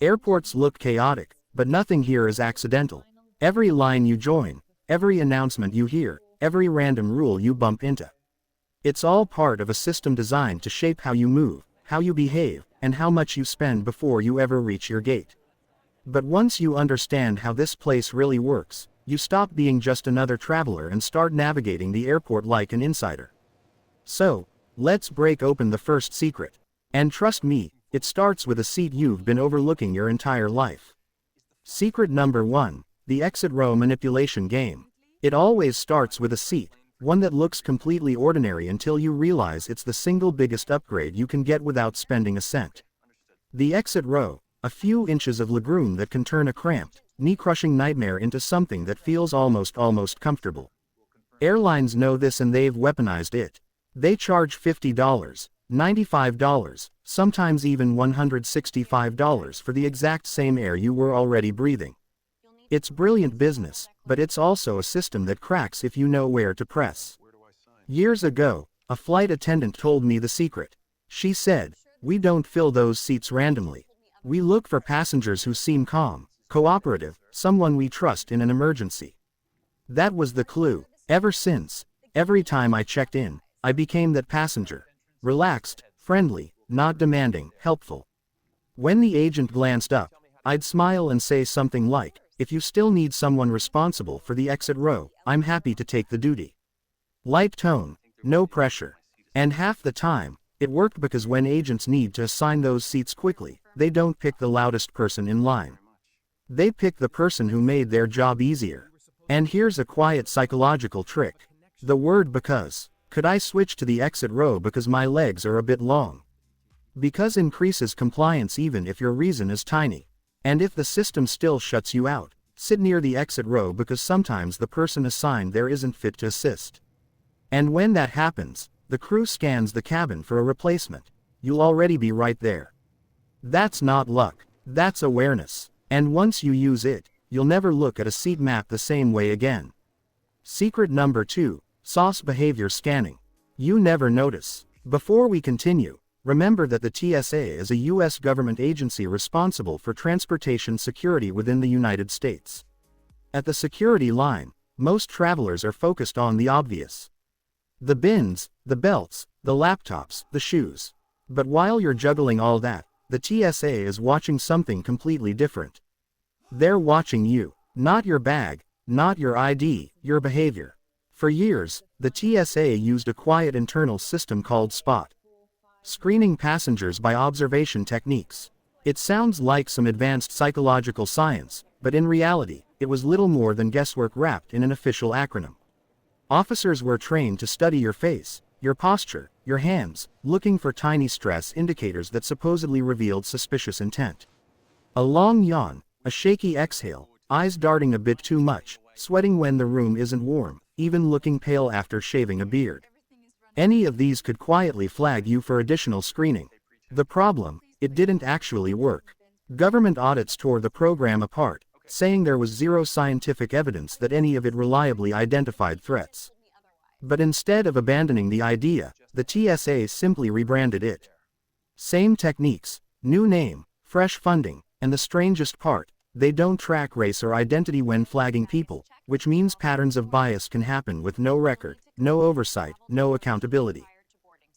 Airports look chaotic, but nothing here is accidental. Every line you join, every announcement you hear, every random rule you bump into. It's all part of a system designed to shape how you move, how you behave, and how much you spend before you ever reach your gate. But once you understand how this place really works, you stop being just another traveler and start navigating the airport like an insider. So, let's break open the first secret. And trust me, it starts with a seat you've been overlooking your entire life. Secret number 1, the exit row manipulation game. It always starts with a seat, one that looks completely ordinary until you realize it's the single biggest upgrade you can get without spending a cent. The exit row, a few inches of legroom that can turn a cramped, knee-crushing nightmare into something that feels almost comfortable. Airlines know this and they've weaponized it. They charge $50, $95, sometimes even $165 for the exact same air you were already breathing. It's brilliant business, but it's also a system that cracks if you know where to press. Years ago, a flight attendant told me the secret. She said, "We don't fill those seats randomly. We look for passengers who seem calm, cooperative, someone we trust in an emergency." That was the clue. Ever since, every time I checked in, I became that passenger. Relaxed, friendly, not demanding, helpful. When the agent glanced up, I'd smile and say something like, "If you still need someone responsible for the exit row, I'm happy to take the duty." Light tone, no pressure. And half the time, it worked because when agents need to assign those seats quickly, they don't pick the loudest person in line. They pick the person who made their job easier. And here's a quiet psychological trick. The word because. Could I switch to the exit row because my legs are a bit long? Because increases compliance even if your reason is tiny. And if the system still shuts you out, sit near the exit row because sometimes the person assigned there isn't fit to assist. And when that happens, the crew scans the cabin for a replacement. You'll already be right there. That's not luck, that's awareness. And once you use it, you'll never look at a seat map the same way again. Secret number 2, sauce behavior scanning. You never notice. Before we continue, remember that the TSA is a U.S. government agency responsible for transportation security within the United States. At the security line, most travelers are focused on the obvious. The bins, the belts, the laptops, the shoes. But while you're juggling all that, the TSA is watching something completely different. They're watching you, not your bag, not your ID, your behavior. For years, the TSA used a quiet internal system called SPOT. Screening passengers by observation techniques. It sounds like some advanced psychological science, but in reality, it was little more than guesswork wrapped in an official acronym. Officers were trained to study your face, your posture, your hands, looking for tiny stress indicators that supposedly revealed suspicious intent. A long yawn, a shaky exhale, eyes darting a bit too much, sweating when the room isn't warm, even looking pale after shaving a beard. Any of these could quietly flag you for additional screening. The problem, it didn't actually work. Government audits tore the program apart, saying there was zero scientific evidence that any of it reliably identified threats. But instead of abandoning the idea, the TSA simply rebranded it. Same techniques, new name, fresh funding, and the strangest part, they don't track race or identity when flagging people, which means patterns of bias can happen with no record, no oversight, no accountability.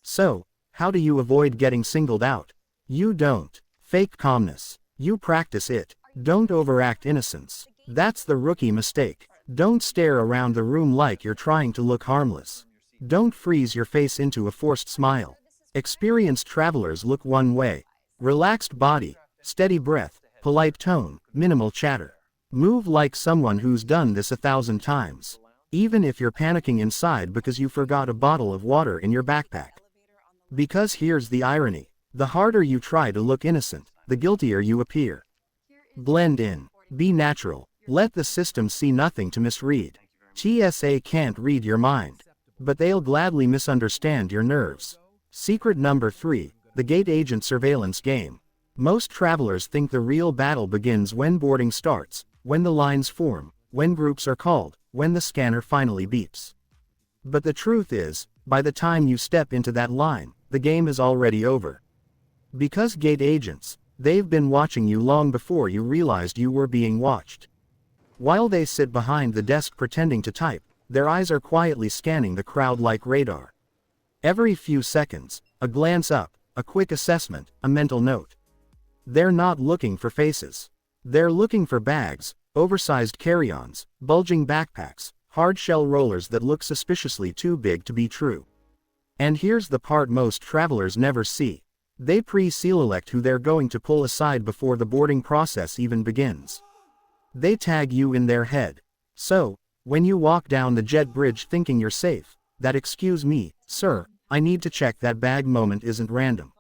So, how do you avoid getting singled out? You don't fake calmness. You practice it. Don't overact innocence. That's the rookie mistake. Don't stare around the room like you're trying to look harmless. Don't freeze your face into a forced smile. Experienced travelers look one way. Relaxed body, steady breath, polite tone, minimal chatter. Move like someone who's done this 1,000 times. Even if you're panicking inside because you forgot a bottle of water in your backpack. Because here's the irony. The harder you try to look innocent, the guiltier you appear. Blend in. Be natural. Let the system see nothing to misread. TSA can't read your mind. But they'll gladly misunderstand your nerves. Secret number 3, the gate agent surveillance game. Most travelers think the real battle begins when boarding starts, when the lines form, when groups are called, when the scanner finally beeps. But the truth is, by the time you step into that line, the game is already over. Because gate agents, They've been watching you long before you realized you were being watched. While they sit behind the desk pretending to type, their eyes are quietly scanning the crowd like radar. Every few seconds, a glance up, a quick assessment, a mental note. They're not looking for faces. They're looking for bags, oversized carry-ons, bulging backpacks, hard-shell rollers that look suspiciously too big to be true. And here's the part most travelers never see. They pre-select who they're going to pull aside before the boarding process even begins. They tag you in their head. So, when you walk down the jet bridge thinking you're safe, that "excuse me, sir, I need to check that bag" moment isn't random.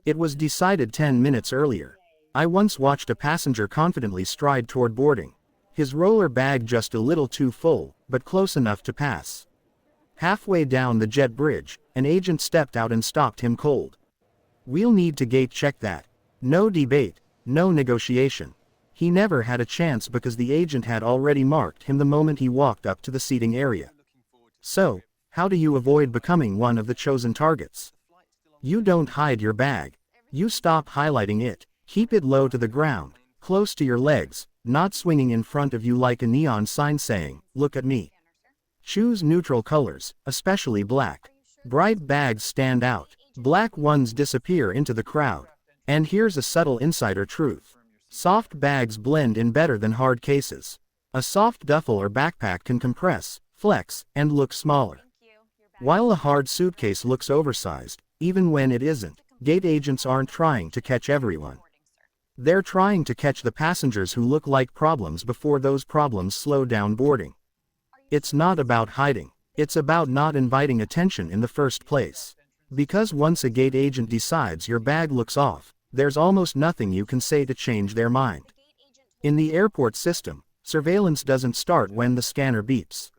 It was decided 10 minutes earlier. I once watched a passenger confidently stride toward boarding. His roller bag just a little too full, but close enough to pass. Halfway down the jet bridge, an agent stepped out and stopped him cold. "We'll need to gate check that." No debate, no negotiation. He never had a chance because the agent had already marked him the moment he walked up to the seating area. So, how do you avoid becoming one of the chosen targets? You don't hide your bag. You stop highlighting it. Keep it low to the ground, close to your legs, not swinging in front of you like a neon sign saying, "Look at me." Choose neutral colors, especially black. Bright bags stand out. Black ones disappear into the crowd. And here's a subtle insider truth. Soft bags blend in better than hard cases. A soft duffel or backpack can compress, flex, and look smaller. While a hard suitcase looks oversized, even when it isn't, gate agents aren't trying to catch everyone. They're trying to catch the passengers who look like problems before those problems slow down boarding. It's not about hiding. It's about not inviting attention in the first place. Because once a gate agent decides your bag looks off, there's almost nothing you can say to change their mind. In the airport system, surveillance doesn't start when the scanner beeps.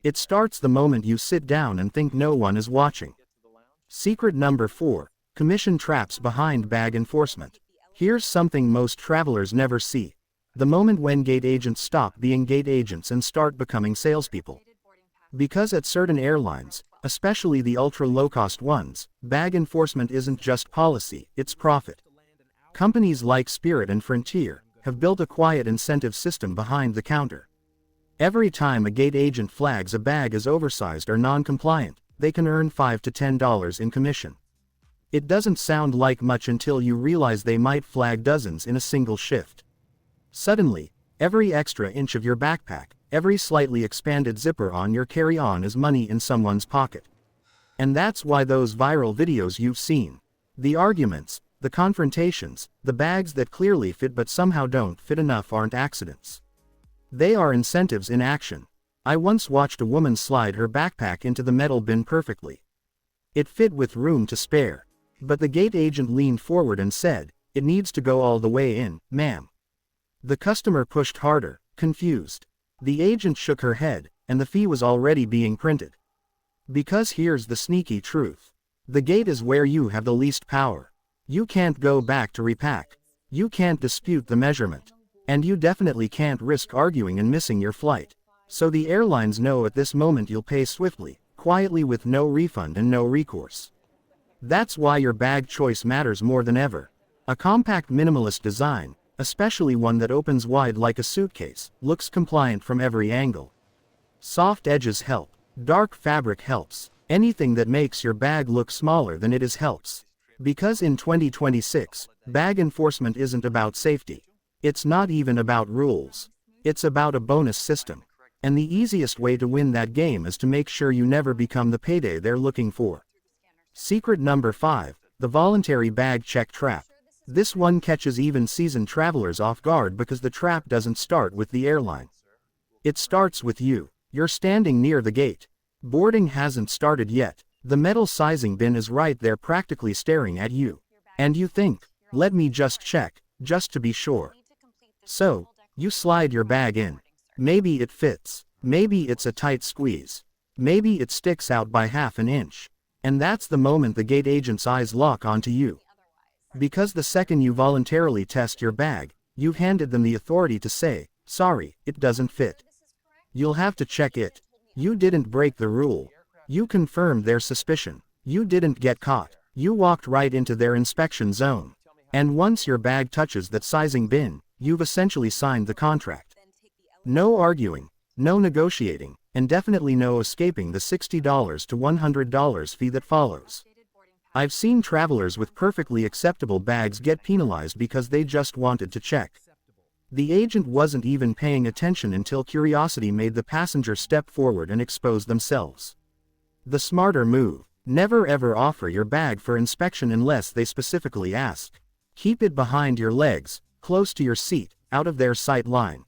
It starts the moment you sit down and think no one is watching. Secret number 4, commission traps behind bag enforcement. Here's something most travelers never see. The moment when gate agents stop being gate agents and start becoming salespeople. Because at certain airlines, especially the ultra-low-cost ones, bag enforcement isn't just policy, it's profit. Companies like Spirit and Frontier have built a quiet incentive system behind the counter. Every time a gate agent flags a bag as oversized or non-compliant, they can earn $5 to $10 in commission. It doesn't sound like much until you realize they might flag dozens in a single shift. Suddenly, every extra inch of your backpack, every slightly expanded zipper on your carry-on is money in someone's pocket. And that's why those viral videos you've seen, the arguments, the confrontations, the bags that clearly fit but somehow don't fit enough aren't accidents. They are incentives in action. I once watched a woman slide her backpack into the metal bin perfectly. It fit with room to spare. But the gate agent leaned forward and said, "It needs to go all the way in, ma'am." The customer pushed harder, confused. The agent shook her head, and the fee was already being printed. Because here's the sneaky truth. The gate is where you have the least power. You can't go back to repack. You can't dispute the measurement. And you definitely can't risk arguing and missing your flight. So the airlines know at this moment you'll pay swiftly, quietly with no refund and no recourse. That's why your bag choice matters more than ever. A compact minimalist design, especially one that opens wide like a suitcase, looks compliant from every angle. Soft edges help. Dark fabric helps. Anything that makes your bag look smaller than it is helps. Because in 2026, bag enforcement isn't about safety. It's not even about rules. It's about a bonus system. And the easiest way to win that game is to make sure you never become the payday they're looking for. Secret number 5, the voluntary bag check trap. This one catches even seasoned travelers off guard because the trap doesn't start with the airline. It starts with you. You're standing near the gate. Boarding hasn't started yet. The metal sizing bin is right there practically staring at you. And you think, "Let me just check, just to be sure." So, you slide your bag in. Maybe it fits. Maybe it's a tight squeeze. Maybe it sticks out by half an inch. And that's the moment the gate agent's eyes lock onto you. Because the second you voluntarily test your bag, you've handed them the authority to say, "Sorry, it doesn't fit." You'll have to check it. You didn't break the rule. You confirmed their suspicion. You didn't get caught. You walked right into their inspection zone. And once your bag touches that sizing bin, you've essentially signed the contract. No arguing, no negotiating, and definitely no escaping the $60 to $100 fee that follows. I've seen travelers with perfectly acceptable bags get penalized because they just wanted to check. The agent wasn't even paying attention until curiosity made the passenger step forward and expose themselves. The smarter move: never ever offer your bag for inspection unless they specifically ask. Keep it behind your legs, close to your seat, out of their sight line.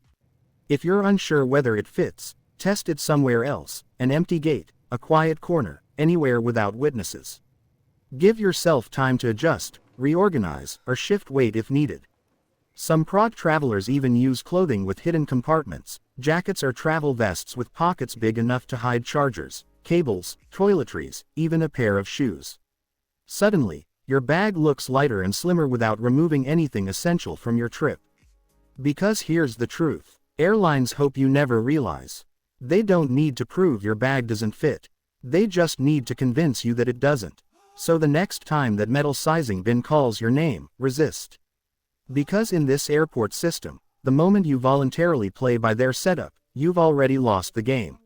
If you're unsure whether it fits, test it somewhere else: an empty gate, a quiet corner, anywhere without witnesses. Give yourself time to adjust, reorganize, or shift weight if needed. Some prod travelers even use clothing with hidden compartments, jackets or travel vests with pockets big enough to hide chargers, cables, toiletries, even a pair of shoes. Suddenly, your bag looks lighter and slimmer without removing anything essential from your trip. Because here's the truth: airlines hope you never realize. They don't need to prove your bag doesn't fit. They just need to convince you that it doesn't. So the next time that metal sizing bin calls your name, resist. Because in this airport system, the moment you voluntarily play by their setup, you've already lost the game.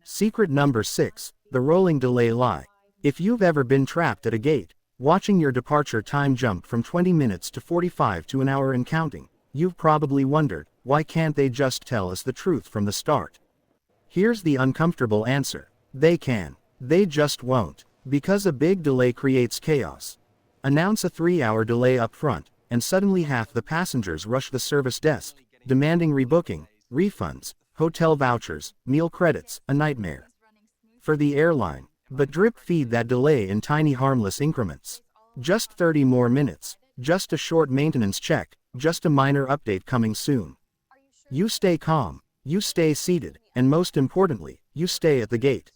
Secret number 6, the rolling delay lie. If you've ever been trapped at a gate, watching your departure time jump from 20 minutes to 45 to an hour and counting, you've probably wondered, why can't they just tell us the truth from the start? Here's the uncomfortable answer: they can. They just won't. Because a big delay creates chaos. Announce a 3-hour delay up front, and suddenly half the passengers rush the service desk, demanding rebooking, refunds, hotel vouchers, meal credits, a nightmare for the airline. But drip feed that delay in tiny harmless increments. Just 30 more minutes, just a short maintenance check, just a minor update coming soon. You stay calm, you stay seated, and most importantly, you stay at the gate.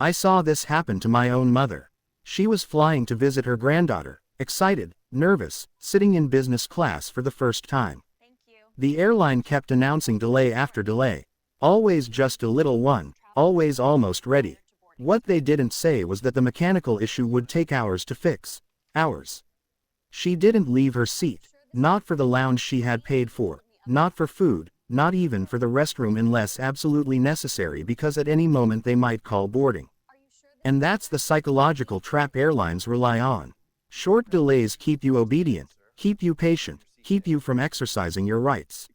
I saw this happen to my own mother. She was flying to visit her granddaughter, excited, nervous, sitting in business class for the first time. The airline kept announcing delay after delay. Always just a little one, always almost ready. What they didn't say was that the mechanical issue would take hours to fix. Hours. She didn't leave her seat, not for the lounge she had paid for, not for food, not even for the restroom unless absolutely necessary, because at any moment they might call boarding. And that's the psychological trap airlines rely on. Short delays keep you obedient, keep you patient, keep you from exercising your rights.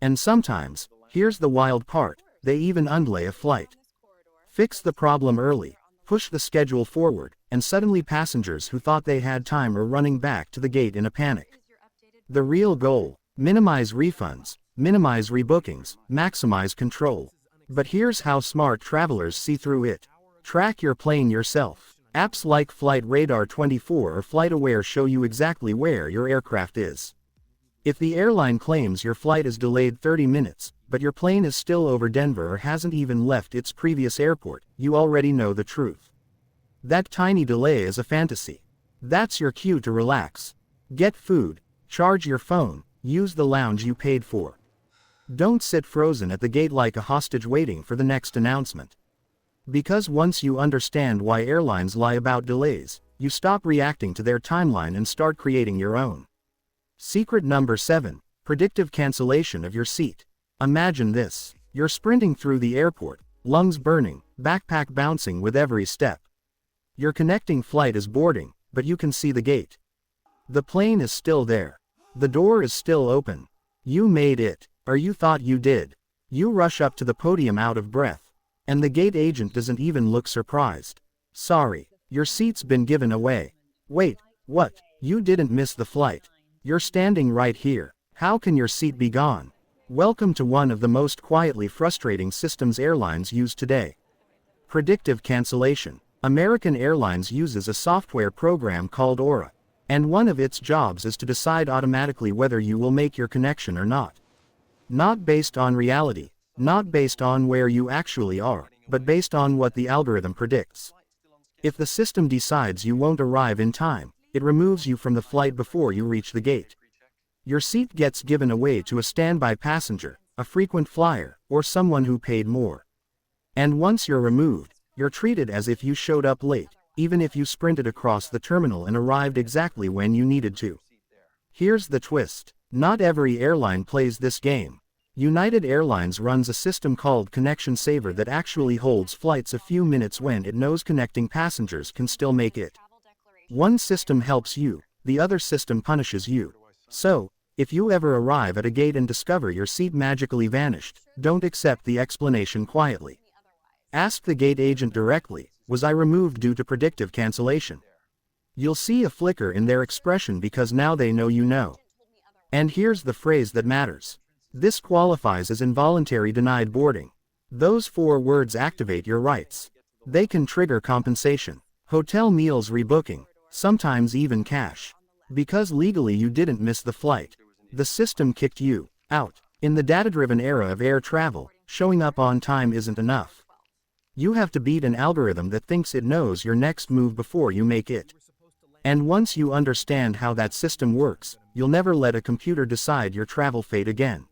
And sometimes, here's the wild part, they even undelay a flight. Fix the problem early, push the schedule forward, and suddenly passengers who thought they had time are running back to the gate in a panic. The real goal: minimize refunds, minimize rebookings, maximize control. But here's how smart travelers see through it. Track your plane yourself. Apps like Flight Radar 24 or FlightAware show you exactly where your aircraft is. If the airline claims your flight is delayed 30 minutes, but your plane is still over Denver or hasn't even left its previous airport, you already know the truth. That tiny delay is a fantasy. That's your cue to relax. Get food, charge your phone, use the lounge you paid for. Don't sit frozen at the gate like a hostage waiting for the next announcement. Because once you understand why airlines lie about delays, you stop reacting to their timeline and start creating your own. Secret number 7, predictive cancellation of your seat. Imagine this: you're sprinting through the airport, lungs burning, backpack bouncing with every step. Your connecting flight is boarding, but you can see the gate. The plane is still there. The door is still open. You made it, or you thought you did. You rush up to the podium out of breath, and the gate agent doesn't even look surprised. Sorry, your seat's been given away. Wait, what? You didn't miss the flight. You're standing right here. How can your seat be gone? Welcome to one of the most quietly frustrating systems airlines use today. Predictive cancellation. American Airlines uses a software program called Aura, and one of its jobs is to decide automatically whether you will make your connection or not. Not based on reality, not based on where you actually are, but based on what the algorithm predicts. If the system decides you won't arrive in time, it removes you from the flight before you reach the gate. Your seat gets given away to a standby passenger, a frequent flyer, or someone who paid more. And once you're removed, you're treated as if you showed up late, even if you sprinted across the terminal and arrived exactly when you needed to. Here's the twist. Not every airline plays this game. United Airlines runs a system called Connection Saver that actually holds flights a few minutes when it knows connecting passengers can still make it. One system helps you, the other system punishes you. So, if you ever arrive at a gate and discover your seat magically vanished, don't accept the explanation quietly. Ask the gate agent directly, was I removed due to predictive cancellation? You'll see a flicker in their expression because now they know you know. And here's the phrase that matters. This qualifies as involuntary denied boarding. Those 4 words activate your rights. They can trigger compensation, hotel meals rebooking, sometimes even cash. Because legally you didn't miss the flight. The system kicked you out. In the data-driven era of air travel, showing up on time isn't enough. You have to beat an algorithm that thinks it knows your next move before you make it. And once you understand how that system works, you'll never let a computer decide your travel fate again.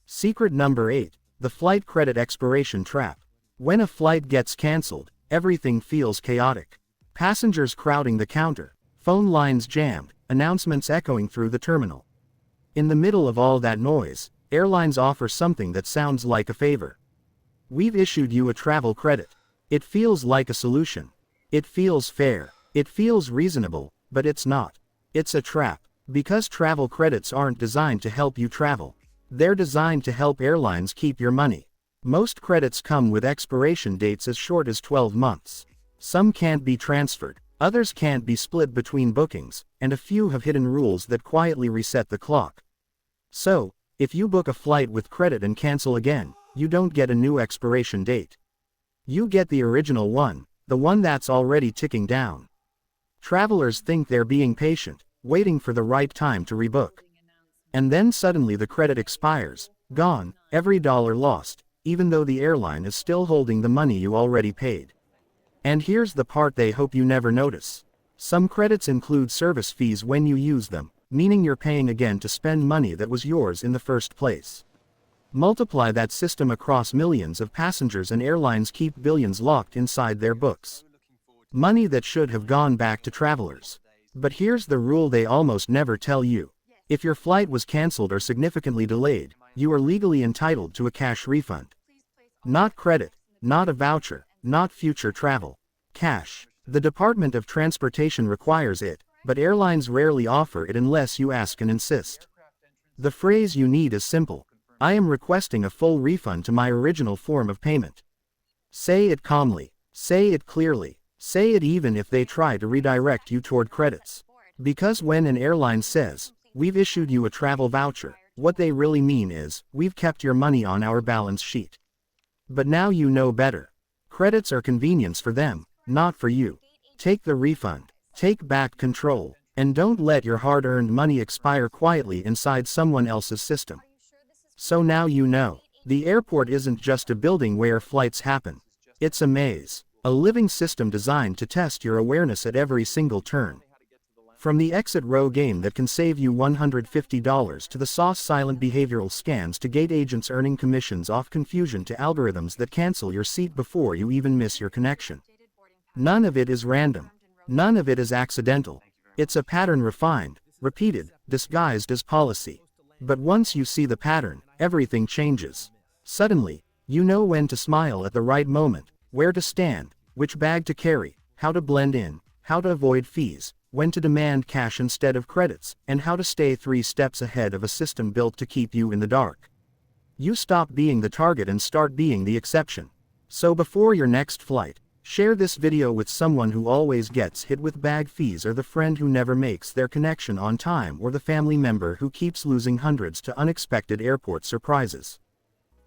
Secret number 8. The flight credit expiration trap. When a flight gets canceled, everything feels chaotic. Passengers crowding the counter, phone lines jammed, announcements echoing through the terminal. In the middle of all that noise, airlines offer something that sounds like a favor. We've issued you a travel credit. It feels like a solution. It feels fair. It feels reasonable, but it's not. It's a trap. Because travel credits aren't designed to help you travel. They're designed to help airlines keep your money. Most credits come with expiration dates as short as 12 months. Some can't be transferred, others can't be split between bookings, and a few have hidden rules that quietly reset the clock. So, if you book a flight with credit and cancel again, you don't get a new expiration date. You get the original one, the one that's already ticking down. Travelers think they're being patient, waiting for the right time to rebook. And then suddenly the credit expires, gone, every dollar lost, even though the airline is still holding the money you already paid. And here's the part they hope you never notice. Some credits include service fees when you use them, meaning you're paying again to spend money that was yours in the first place. Multiply that system across millions of passengers and airlines keep billions locked inside their books. Money that should have gone back to travelers. But here's the rule they almost never tell you. If your flight was canceled or significantly delayed, you are legally entitled to a cash refund. Not credit, not a voucher, not future travel. Cash. The Department of Transportation requires it, but airlines rarely offer it unless you ask and insist. The phrase you need is simple. I am requesting a full refund to my original form of payment. Say it calmly. Say it clearly. Say it even if they try to redirect you toward credits. Because when an airline says, "We've issued you a travel voucher," what they really mean is, "We've kept your money on our balance sheet." But now you know better. Credits are convenience for them, not for you. Take the refund. Take back control. And don't let your hard-earned money expire quietly inside someone else's system. So now you know. The airport isn't just a building where flights happen. It's a maze. A living system designed to test your awareness at every single turn. From the exit row game that can save you $150 to the sauce silent behavioral scans to gate agents earning commissions off confusion to algorithms that cancel your seat before you even miss your connection. None of it is random. None of it is accidental. It's a pattern refined, repeated, disguised as policy. But once you see the pattern, everything changes. Suddenly, you know when to smile at the right moment, where to stand, which bag to carry, how to blend in, how to avoid fees, when to demand cash instead of credits, and how to stay 3 steps ahead of a system built to keep you in the dark. You stop being the target and start being the exception. So before your next flight, share this video with someone who always gets hit with bag fees, or the friend who never makes their connection on time, or the family member who keeps losing hundreds to unexpected airport surprises.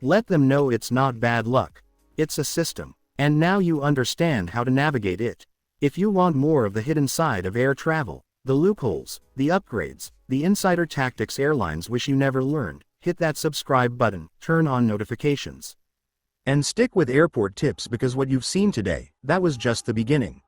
Let them know it's not bad luck. It's a system. And now you understand how to navigate it. If you want more of the hidden side of air travel, the loopholes, the upgrades, the insider tactics airlines wish you never learned, hit that subscribe button, turn on notifications. And stick with airport tips, because what you've seen today, that was just the beginning.